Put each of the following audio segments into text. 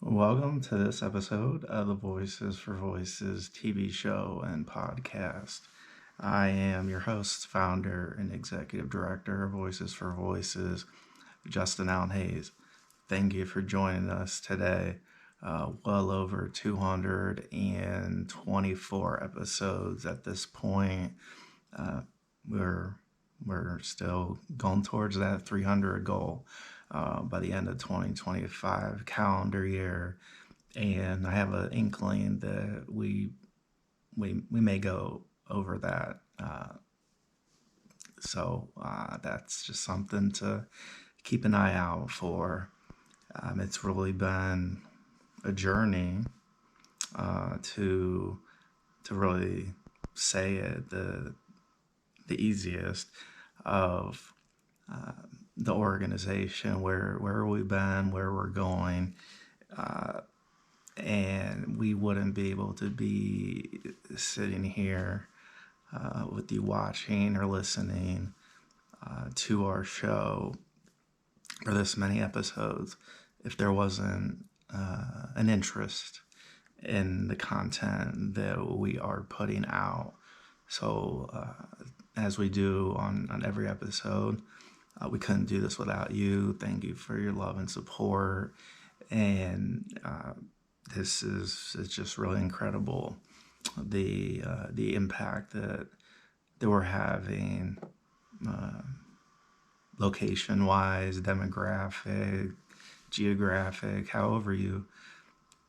Welcome to this episode of the Voices for Voices TV show and podcast. I am your host, founder, and executive director of Voices for Voices, Justin Allen Hayes. Thank you for joining us today. Well over 224 episodes at this point. We're still going towards that 300 goal by the end of 2025 calendar year, and I have an inkling that we may go over that. So that's just something to keep an eye out for. It's really been a journey to really say it the easiest of the organization, where we've been, where we're going, and we wouldn't be able to be sitting here with you watching or listening to our show for this many episodes if there wasn't an interest in the content that we are putting out. So as we do on every episode, we couldn't do this without you. Thank you for your love and support. And this is it's just really incredible, the impact that we're having, location wise, demographic, geographic, however you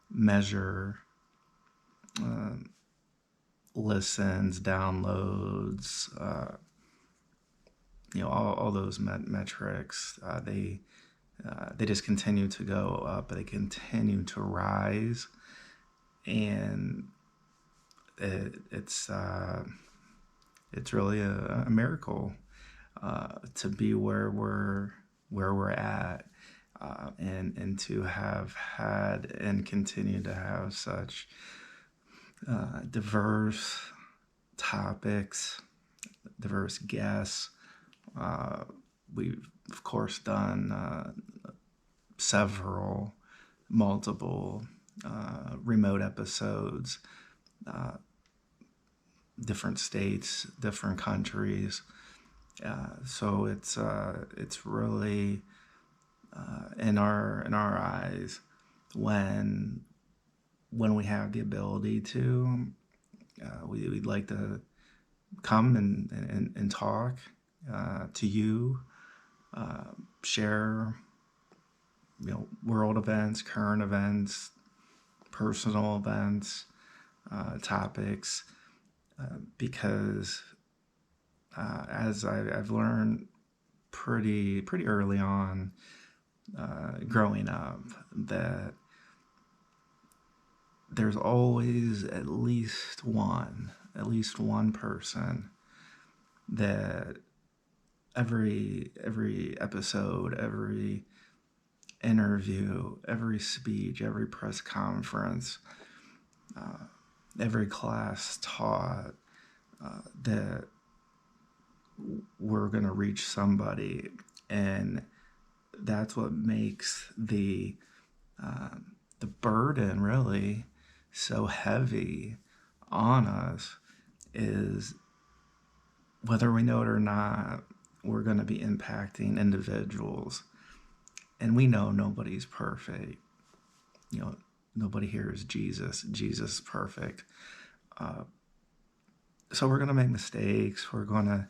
measure listens, downloads, all those metrics. They just continue to go up. They continue to rise, and it's really a miracle to be where we're at, and to have had and continue to have such diverse topics, diverse guests. We've of course done multiple remote episodes, different states, different countries. So it's really in our eyes, when we have the ability to, we'd like to come and talk to you, share world events, current events, personal events, topics, because as I've learned pretty early on, growing up, that there's always at least one person that every episode, every interview, every speech, every press conference, every class taught, that we're going to reach somebody. And that's what makes the burden really so heavy on us, is whether we know it or not, we're going to be impacting individuals. And we know nobody's perfect. Nobody here is Jesus. Jesus is perfect. So we're going to make mistakes. We're going to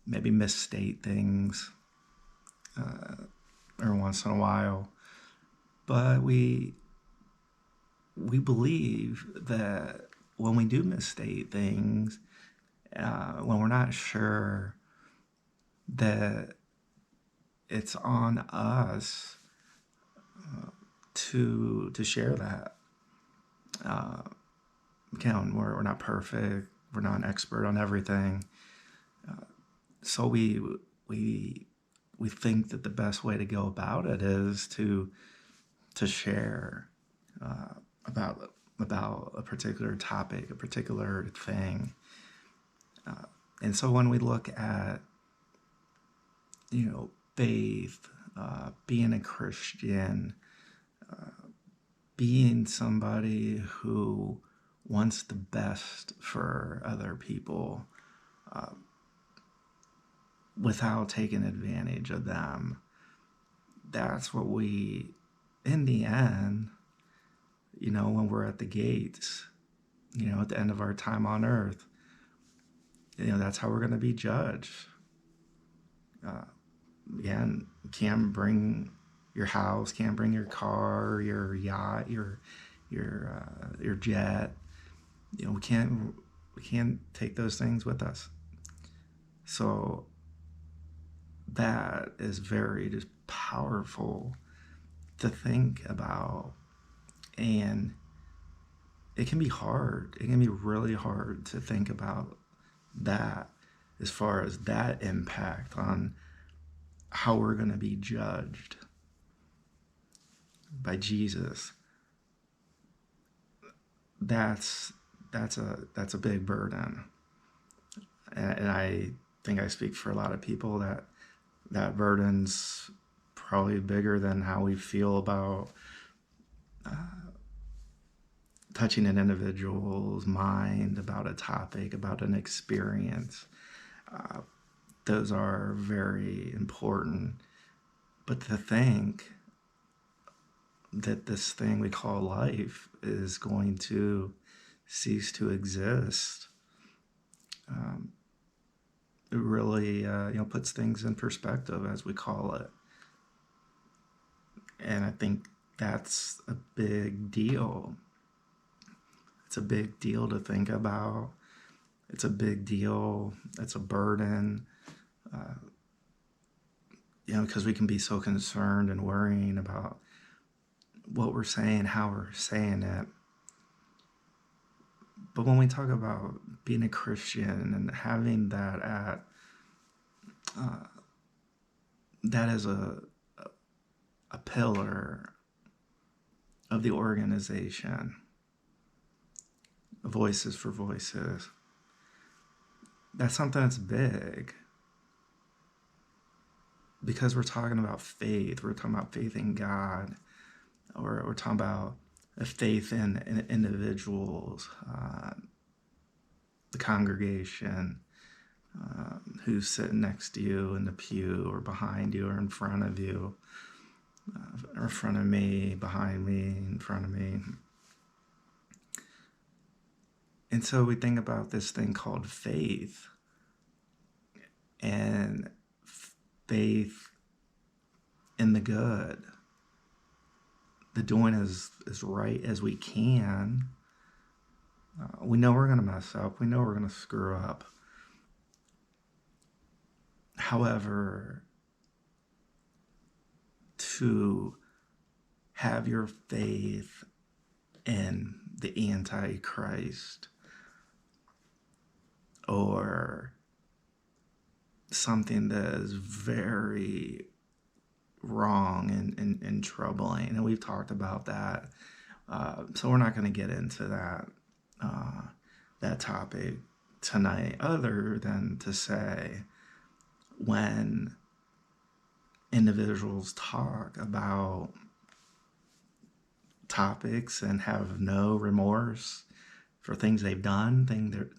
maybe misstate things every once in a while. But we believe that when we do misstate things, when we're not sure, that it's on us to share that. Again, we're not perfect. We're not an expert on everything. So we think that the best way to go about it is to share about a particular topic, a particular thing. And so when we look at, faith, being a Christian, being somebody who wants the best for other people without taking advantage of them. That's what we, in the end, when we're at the gates, at the end of our time on earth, that's how we're going to be judged. Again, can't bring your house, can't bring your car, your yacht, your jet. We can't take those things with us. So that is very just powerful to think about, and it can be hard. It can be really hard to think about that as far as that impact on how we're going to be judged by Jesus. That's a big burden, and I think I speak for a lot of people that burden's probably bigger than how we feel about touching an individual's mind about a topic, about an experience. Those are very important. But to think that this thing we call life is going to cease to exist, it really puts things in perspective, as we call it. And I think that's a big deal. It's a big deal to think about. It's a big deal. It's a burden. Because we can be so concerned and worrying about what we're saying, how we're saying it. But when we talk about being a Christian and having that that is a pillar of the organization, Voices for Voices, that's something that's big. Because we're talking about faith. We're talking about faith in God. Or we're talking about a faith in individuals, the congregation, who's sitting next to you in the pew or behind you or in front of you, or in front of me, behind me, in front of me. And so we think about this thing called faith, and faith in the good, the doing as right as we can. We know we're going to mess up. We know we're going to screw up. However, to have your faith in the Antichrist or something that is very wrong and troubling, and we've talked about that, so we're not going to get into that topic tonight, other than to say, when individuals talk about topics and have no remorse for things they've done,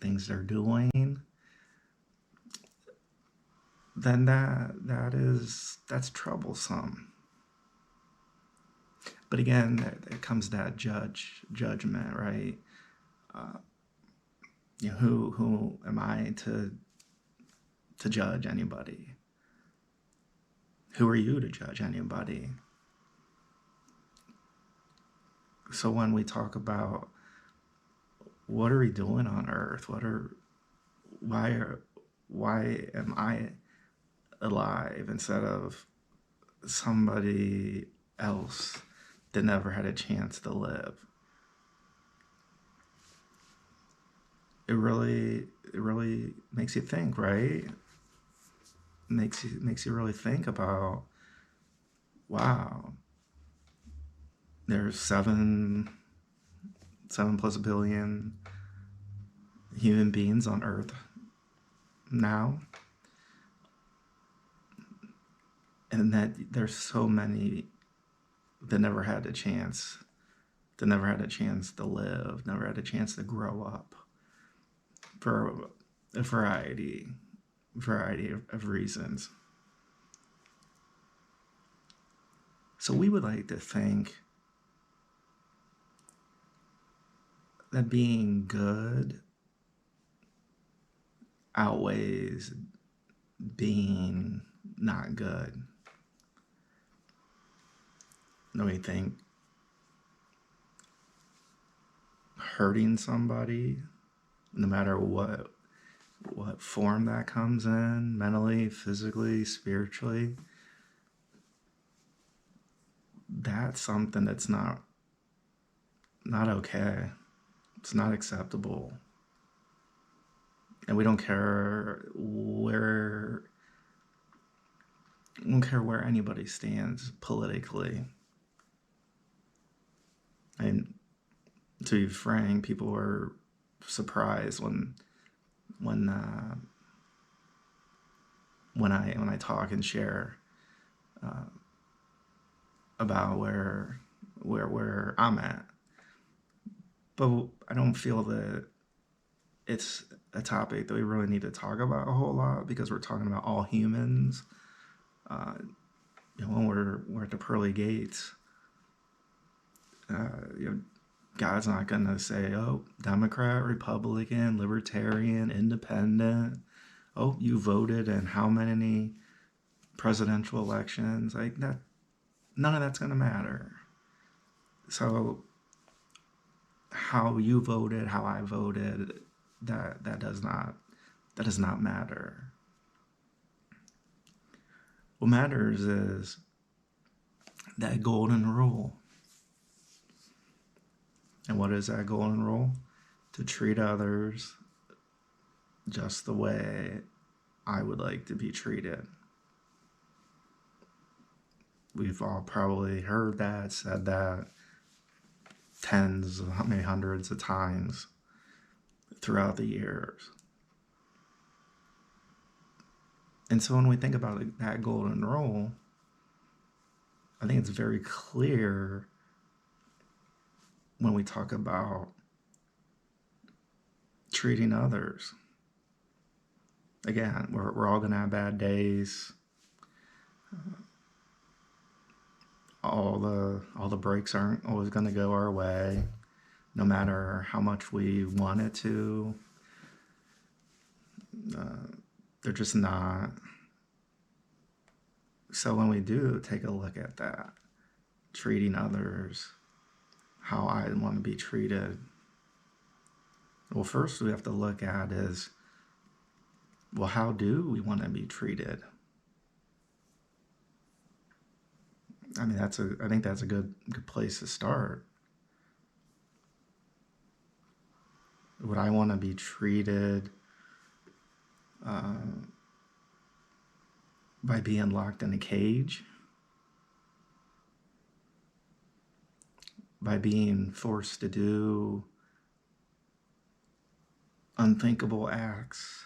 things they're doing, then that's troublesome. But again, there comes that judgment, right? Who am I to judge anybody? Who are you to judge anybody? So when we talk about what are we doing on earth, why am I alive instead of somebody else that never had a chance to live? It really makes you think, right? Makes you really think about, wow, there's 7+ billion human beings on earth now, and that there's so many that never had a chance that never had a chance to live, never had a chance to grow up for a variety of reasons. So we would like to think that being good outweighs being not good. And we think hurting somebody, no matter what form that comes in, mentally, physically, spiritually, that's something that's not okay. It's not acceptable. And we don't care where anybody stands politically. And to be frank, people were surprised when I talk and share about where I'm at. But I don't feel that it's a topic that we really need to talk about a whole lot, because we're talking about all humans. When we're at the pearly gates, God's not going to say, oh, Democrat, Republican, Libertarian, Independent. Oh, you voted in how many presidential elections? Like that, none of that's going to matter. So how you voted, how I voted, that does not matter. What matters is that golden rule. And what is that golden rule? To treat others just the way I would like to be treated. We've all probably heard that, said that tens, maybe hundreds of times throughout the years. And so when we think about that golden rule, I think it's very clear when we talk about treating others. Again, we're all going to have bad days. All the breaks aren't always going to go our way, no matter how much we want it to. They're just not. So when we do take a look at that, treating others how I want to be treated, well, first we have to look at is, well, how do we want to be treated? I mean, I think that's a good place to start. Would I want to be treated by being locked in a cage? By being forced to do unthinkable acts?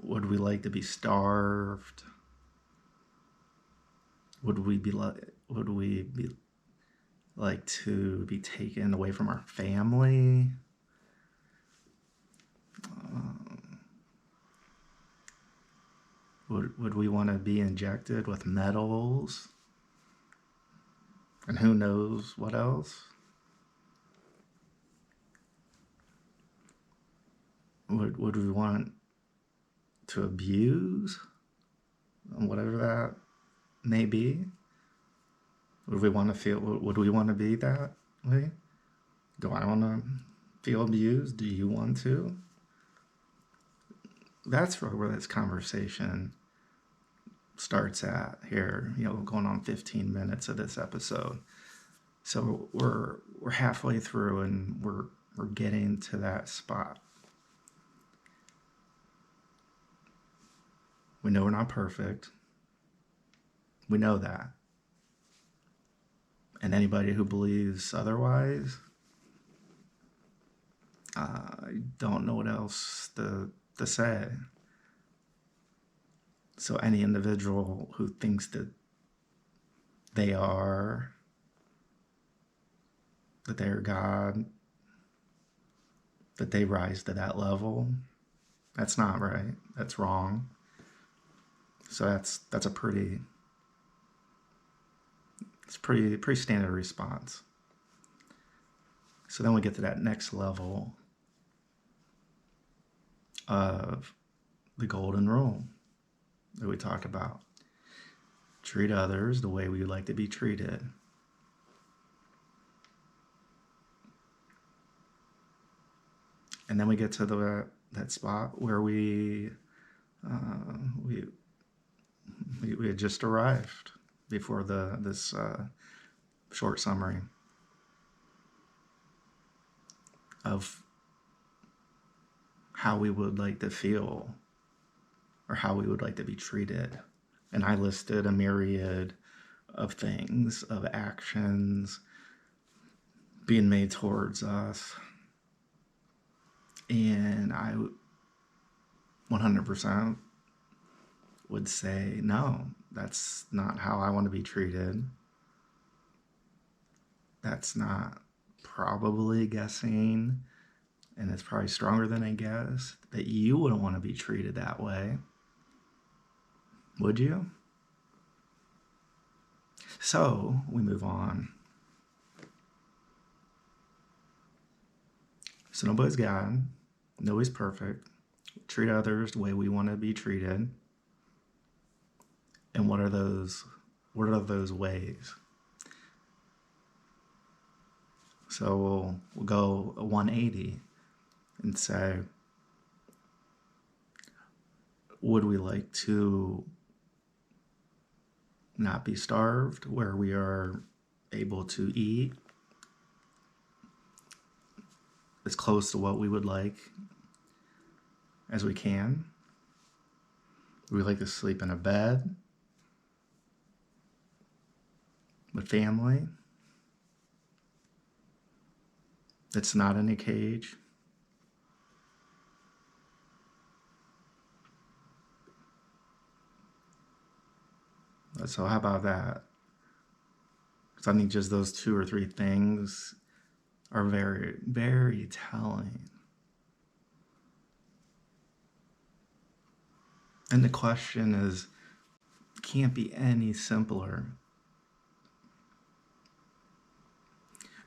Would we like to be starved? Would we be like to be taken away from our family? Would we want to be injected with metals? And who knows what else? Would we want to abuse? Whatever that may be? Would we want to be that way? Do I want to feel abused? Do you want to? That's where this conversation starts at here, going on 15 minutes of this episode. So we're halfway through, and we're getting to that spot. We know we're not perfect. We know that. And anybody who believes otherwise, I don't know what else to say. So any individual who thinks that they are, that they are God, that they rise to that level. That's not right. That's wrong. So that's a pretty standard response. So then we get to that next level of the golden rule that we talked about. Treat others the way we would like to be treated. And then we get to that spot where we had just arrived before this short summary of how we would like to feel or how we would like to be treated. And I listed a myriad of things, of actions being made towards us. And I 100% would say, no, that's not how I want to be treated. That's not probably guessing, and it's probably stronger than I guess, that you wouldn't want to be treated that way. Would you? So we move on. So nobody's God. Nobody's perfect. Treat others the way we want to be treated. And what are those ways? So we'll go 180 and say, would we like to not be starved, where we are able to eat as close to what we would like as we can? Would we like to sleep in a bed with family that's not in a cage? So how about that? Because I think just those 2 or 3 things are very, very telling. And the question is, can't be any simpler.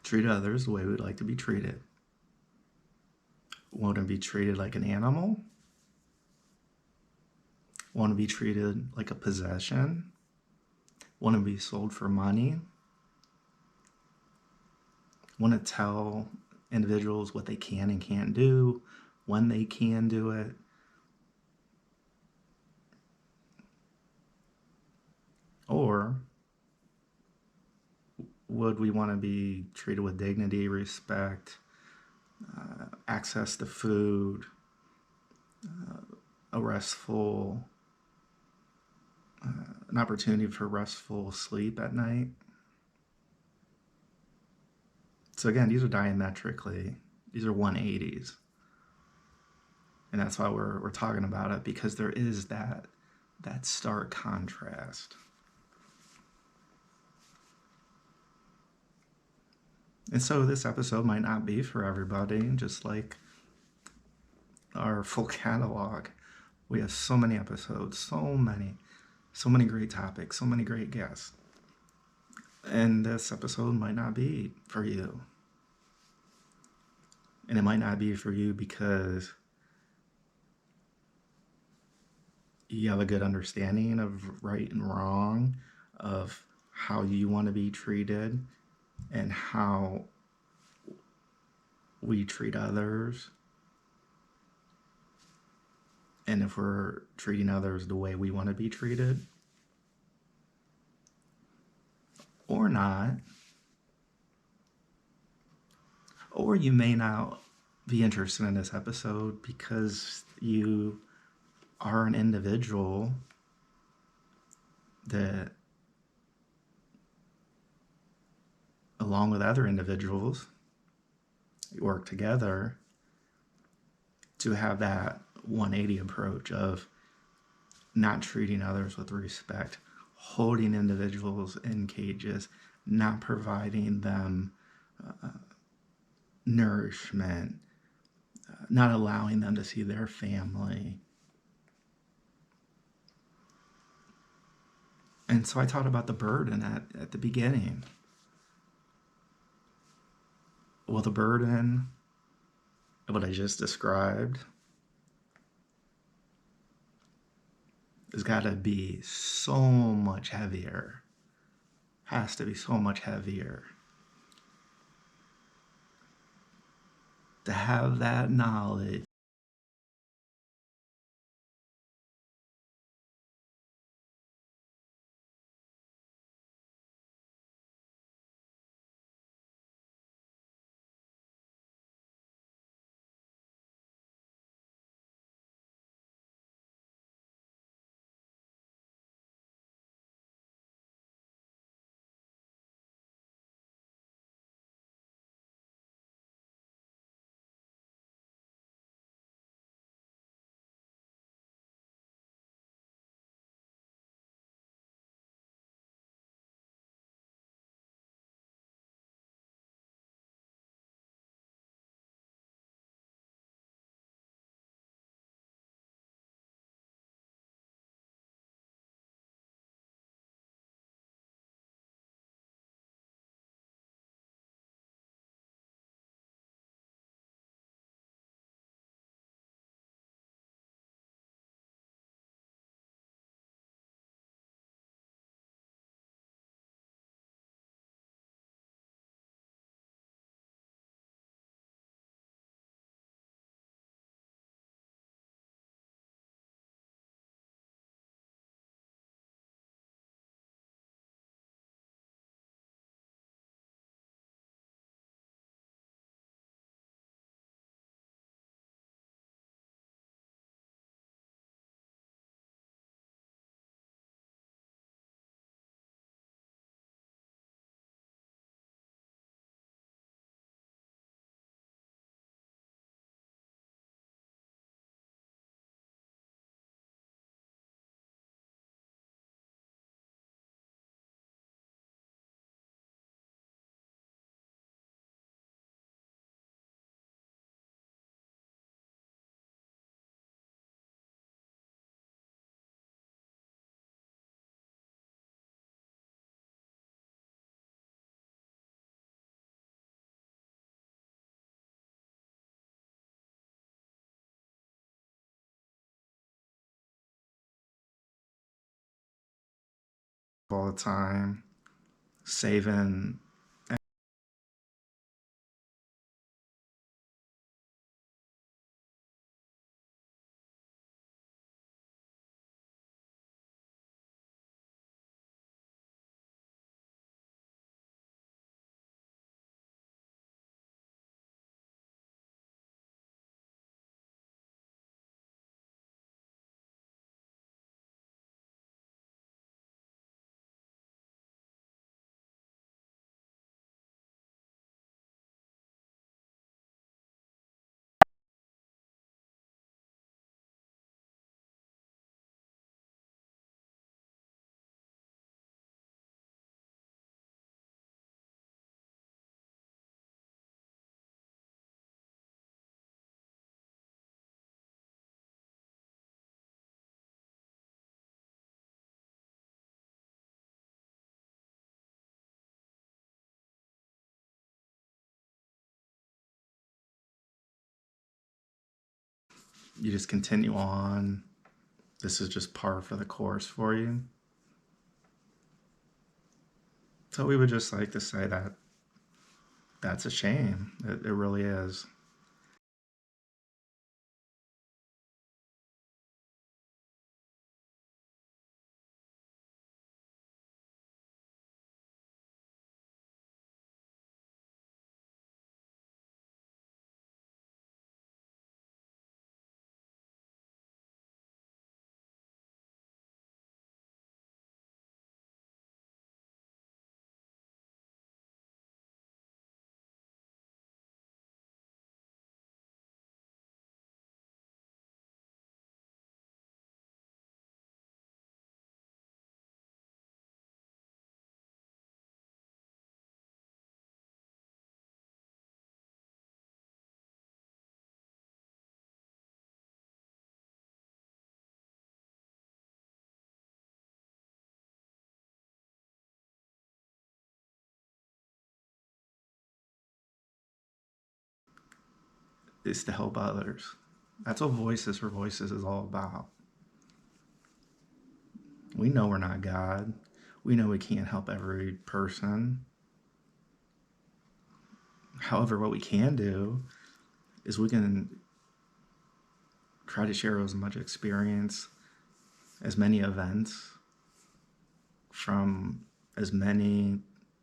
Treat others the way we'd like to be treated. Want to be treated like an animal? Want to be treated like a possession? Want to be sold for money? Want to tell individuals what they can and can't do, when they can do it? Or would we want to be treated with dignity, respect, access to food, an opportunity for restful sleep at night? So again, these are diametrically, these are 180s. And that's why we're talking about it, because there is that stark contrast. And so this episode might not be for everybody, just like our full catalog. We have so many episodes, so many great topics, so many great guests. And this episode might not be for you. And it might not be for you because you have a good understanding of right and wrong, of how you want to be treated and how we treat others. And if we're treating others the way we want to be treated or not. Or you may not be interested in this episode because you are an individual that, along with other individuals, you work together to have that 180 approach of not treating others with respect, holding individuals in cages, not providing them nourishment, not allowing them to see their family. And so I taught about the burden at the beginning. Well, the burden, what I just described, has got to be so much heavier. Has to be so much heavier. To have that knowledge all the time, saving you just continue on. This is just par for the course for you. So we would just like to say that that's a shame. It really is. is to help others. That's what Voices for Voices is all about. We know we're not God. We know we can't help every person. However, what we can do is we can try to share as much experience, as many events from as many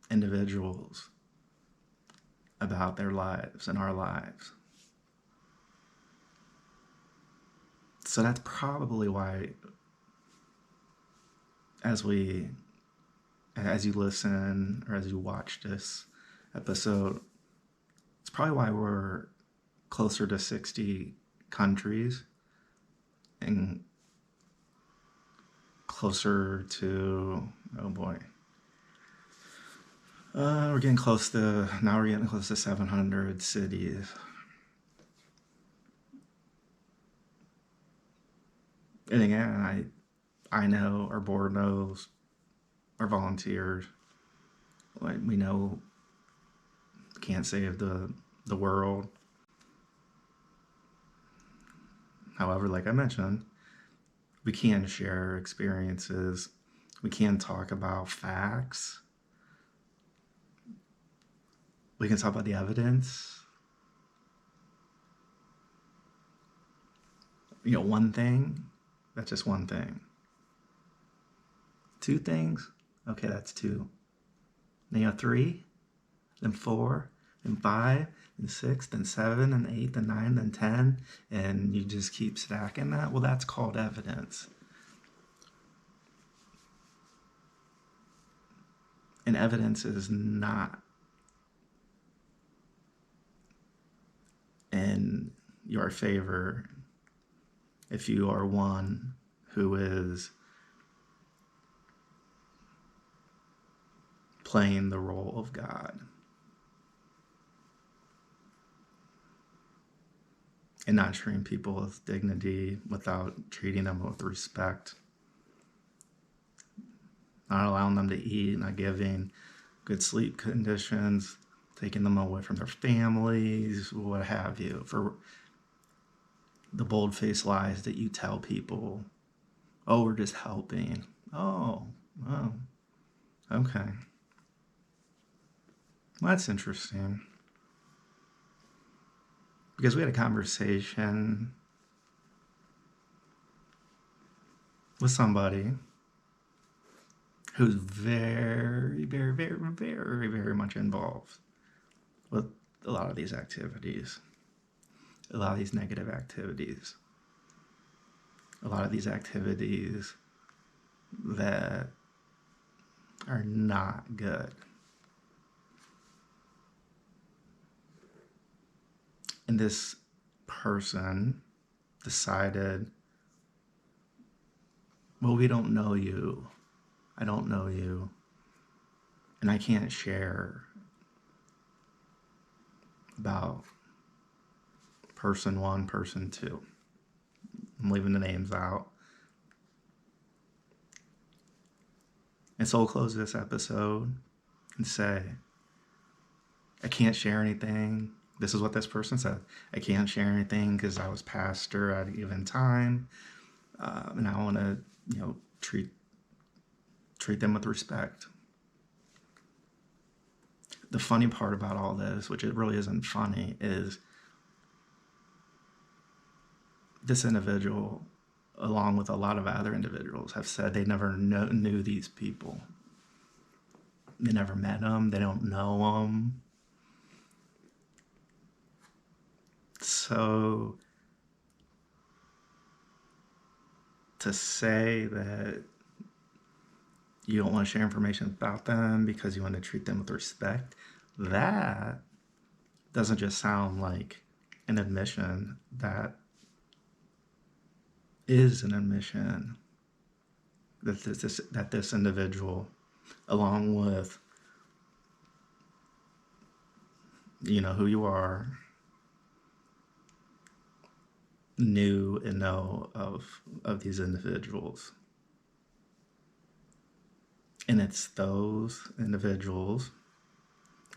individuals about their lives and our lives. So that's probably why, as you listen or as you watch this episode, it's probably why we're closer to 60 countries and closer to, oh boy, we're getting close to 700 cities. And again, I know, our board knows, our volunteers, like, we know can't save the world. However, like I mentioned, we can share experiences. We can talk about facts. We can talk about the evidence. One thing, that's just one thing. Two things, okay, that's two. Then three, then four, then five, then six, then seven, then eight, then nine, then 10, and you just keep stacking that. Well, that's called evidence. And evidence is not in your favor if you are one who is playing the role of God and not treating people with dignity, without treating them with respect, not allowing them to eat, not giving good sleep conditions, taking them away from their families, what have you, for the bold-faced lies that you tell people. Oh, we're just helping. Oh, okay. Well, that's interesting. Because we had a conversation with somebody who's very, very, very, very, very much involved with a lot of these activities, a lot of these negative activities, a lot of these activities that are not good. And this person decided, well, we don't know you. I don't know you. And I can't share about person one, person two. I'm leaving the names out. And so we'll close this episode and say, I can't share anything. This is what this person said. I can't share anything because I was pastor at a given time. And I want to, treat them with respect. The funny part about all this, which it really isn't funny, is this individual, along with a lot of other individuals, have said they never knew these people. They never met them. They don't know them. So to say that you don't want to share information about them because you want to treat them with respect, that doesn't just sound like an admission. That is an admission that this individual, along with who you are, knew and know of these individuals. And it's those individuals,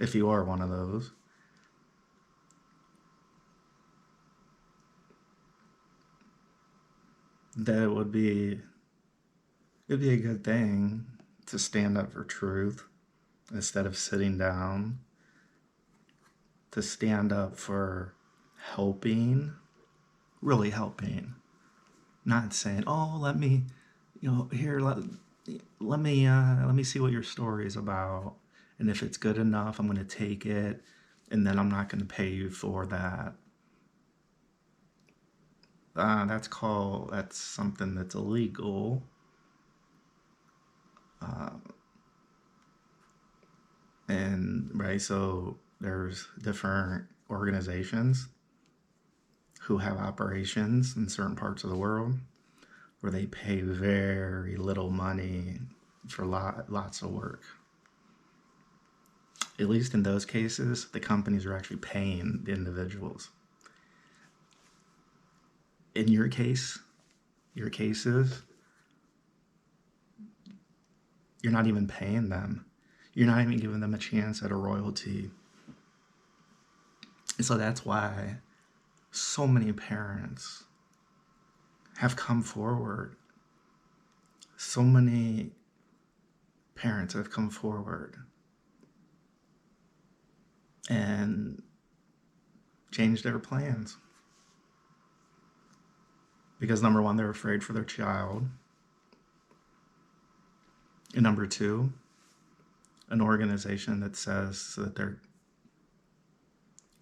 if you are one of those, that it'd be a good thing to stand up for truth instead of sitting down, to stand up for helping, really helping, not saying, "Oh, let me, here, let me see what your story is about, and if it's good enough, I'm going to take it, and then I'm not going to pay you for that." That's something that's illegal. And right, so there's different organizations who have operations in certain parts of the world where they pay very little money for lots of work. At least in those cases, the companies are actually paying the individuals. In your cases, you're not even paying them. You're not even giving them a chance at a royalty. And so that's why so many parents have come forward. So many parents have come forward and changed their plans. Because number one, they're afraid for their child. And number two, an organization that says that they're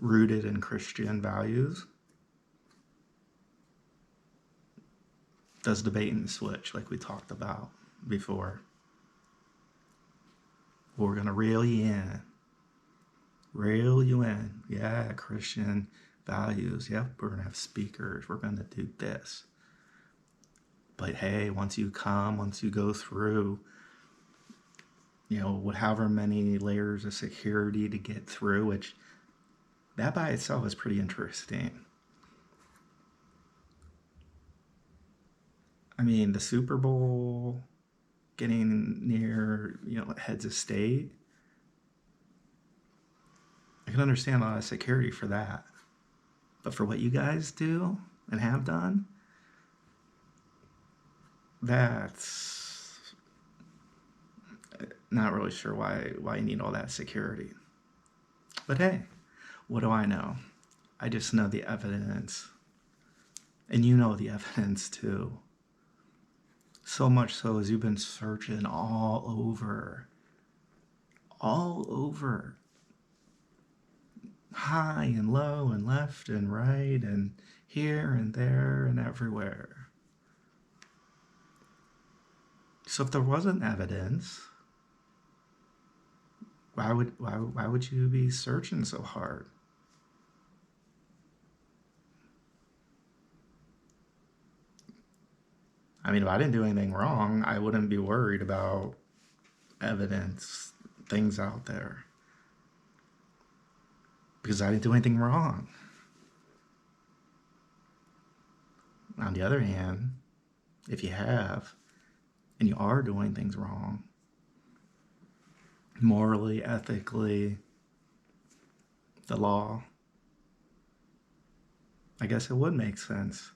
rooted in Christian values does the bait and switch like we talked about before. We're going to reel you in. Reel you in. Yeah, Christian values. Yep, we're going to have speakers. We're going to do this. But hey, once you go through, however many layers of security to get through, which that by itself is pretty interesting. I mean, the Super Bowl, getting near, heads of state, I can understand a lot of security for that. But for what you guys do and have done, that's not really sure why you need all that security. But hey, what do I know? I just know the evidence. And you know the evidence too. So much so as you've been searching all over, high and low and left and right and here and there and everywhere. So if there wasn't evidence, why would you be searching so hard? I mean, if I didn't do anything wrong, I wouldn't be worried about evidence, things out there. Because I didn't do anything wrong. On the other hand, if you have, and you are doing things wrong, morally, ethically, the law, I guess it would make sense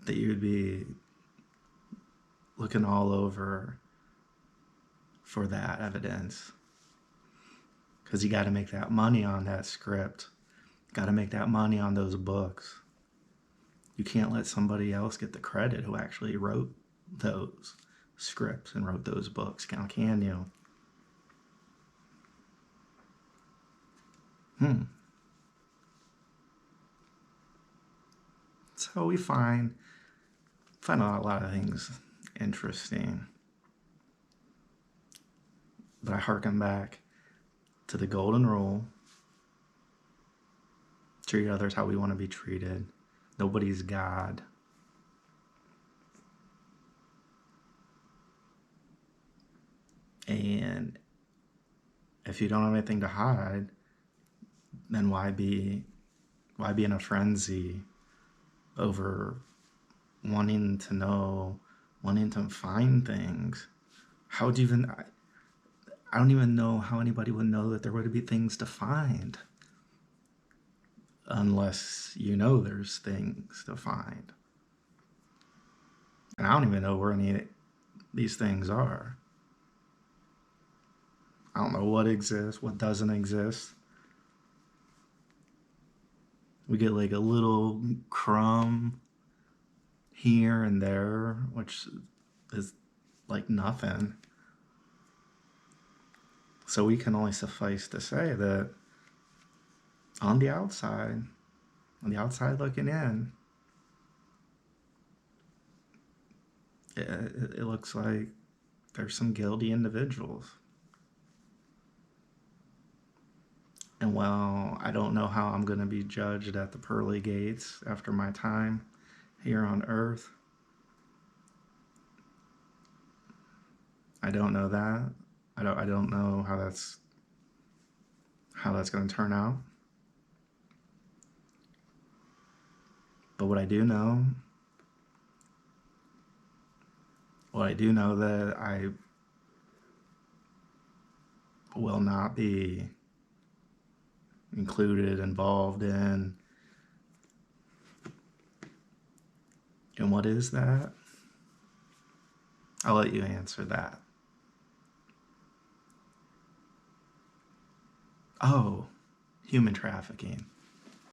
that you would be looking all over for that evidence. Because you got to make that money on that script. Got to make that money on those books. You can't let somebody else get the credit who actually wrote those scripts and wrote those books. Can you? So we find a lot of things interesting. But I harken back to the golden rule. Treat others how we want to be treated. Nobody's God. And if you don't have anything to hide, then why be in a frenzy over wanting to know, wanting to find things? How would you even... I don't even know how anybody would know that there would be things to find. unless you know there's things to find. And I don't even know where any of these things are. I don't know what exists, what doesn't exist. We get like a little crumb here and there, which is like nothing. So we can only suffice to say that on the outside looking in, it looks like there's some guilty individuals. And while I don't know how I'm going to be judged at the pearly gates after my time here on earth, I don't know that. I don't know how that's going to turn out. But what I do know that I will not be included, involved in. And what is that? I'll let you answer that. Oh, human trafficking.